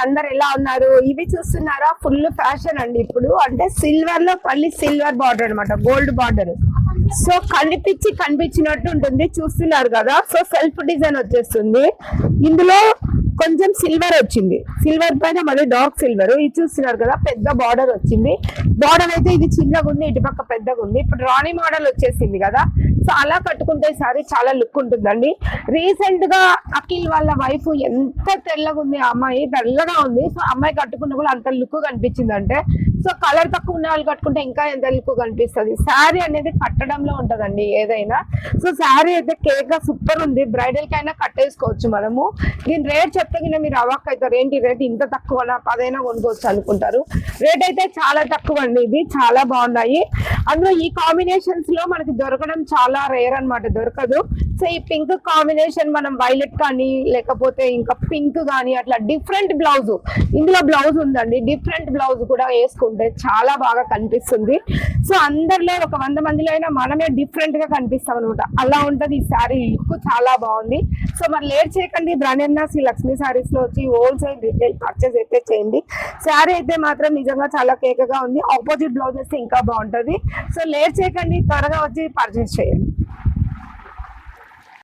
అందరు ఎలా ఉన్నారు? ఇవి చూస్తున్నారా? ఫుల్ ఫ్యాషన్ అండి ఇప్పుడు. అంటే సిల్వర్ లో మళ్ళీ సిల్వర్ బార్డర్ అనమాట, గోల్డ్ బార్డర్. సో కనిపించినట్టు ఉంటుంది, చూస్తున్నారు కదా. సో సెల్ఫ్ డిజైన్ వచ్చేస్తుంది. ఇందులో కొంచెం సిల్వర్ వచ్చింది, సిల్వర్ పైన మళ్ళీ డార్క్ సిల్వర్. ఇది చూస్తున్నారు కదా, పెద్ద బార్డర్ వచ్చింది. బార్డర్ అయితే ఇది చిన్నగా ఉంది, ఇటుపక్క పెద్దగా ఉంది. ఇప్పుడు రాణి మోడల్ వచ్చేసింది కదా, సో అలా కట్టుకుంటే సారీ చాలా లుక్ ఉంటుందండి. రీసెంట్ గా అఖిల్ వాళ్ళ వైఫ్ ఎంత తెల్లగా ఉంది, ఆ అమ్మాయి తెల్లగా ఉంది. సో అమ్మాయి కట్టుకున్న కూడా అంత లుక్ కనిపించింది. అంటే సో కలర్ తక్కువ ఉన్న వాళ్ళు కట్టుకుంటే ఇంకా ఎంత లుక్ కనిపిస్తుంది. శారీ అనేది కట్టడంలో ఉంటదండి ఏదైనా. సో శారీ అయితే కేక్ గా సూపర్ ఉంది, బ్రైడల్ కైనా కట్టేసుకోవచ్చు మనము. దీని రేట్ చెప్తే మీరు అవాక్ అవుతారు, ఏంటి రేట్ ఇంత తక్కువ, 10 కొనుక్కోవచ్చు అనుకుంటారు. రేట్ అయితే చాలా తక్కువ అండి, ఇది చాలా బాగున్నాయి. అందులో ఈ కాంబినేషన్స్ లో మనకి దొరకడం చాలా రేర్ అనమాట, దొరకదు. సో ఈ పింక్ కాంబినేషన్ మనం వైలెట్ కానీ లేకపోతే ఇంకా పింక్ కానీ అట్లా డిఫరెంట్ బ్లౌజ్, ఇందులో బ్లౌజ్ ఉందండి, డిఫరెంట్ బ్లౌజ్ కూడా వేసుకుంటే చాలా బాగా కనిపిస్తుంది. సో అందరిలో ఒక 100 మందిలో అయినా మనమే డిఫరెంట్ గా కనిపిస్తాం అనమాట, అలా ఉంటది ఈ శారీ లుక్, చాలా బాగుంది. సో మరి లేట్ చేయకండి, బ్రాండెన్నా శ్రీ లక్ష్మీ శారీస్ లో వచ్చి హోల్సేల్ రిటైల్ పర్చేస్ అయితే చేయండి. శారీ అయితే మాత్రం నిజంగా చాలా కేకగా ఉంది, ఆపోజిట్ బ్లౌజ్ వేస్తే ఇంకా బాగుంటది. సో లేట్ చేయకండి, త్వరగా వచ్చి పర్చేస్ చేయండి.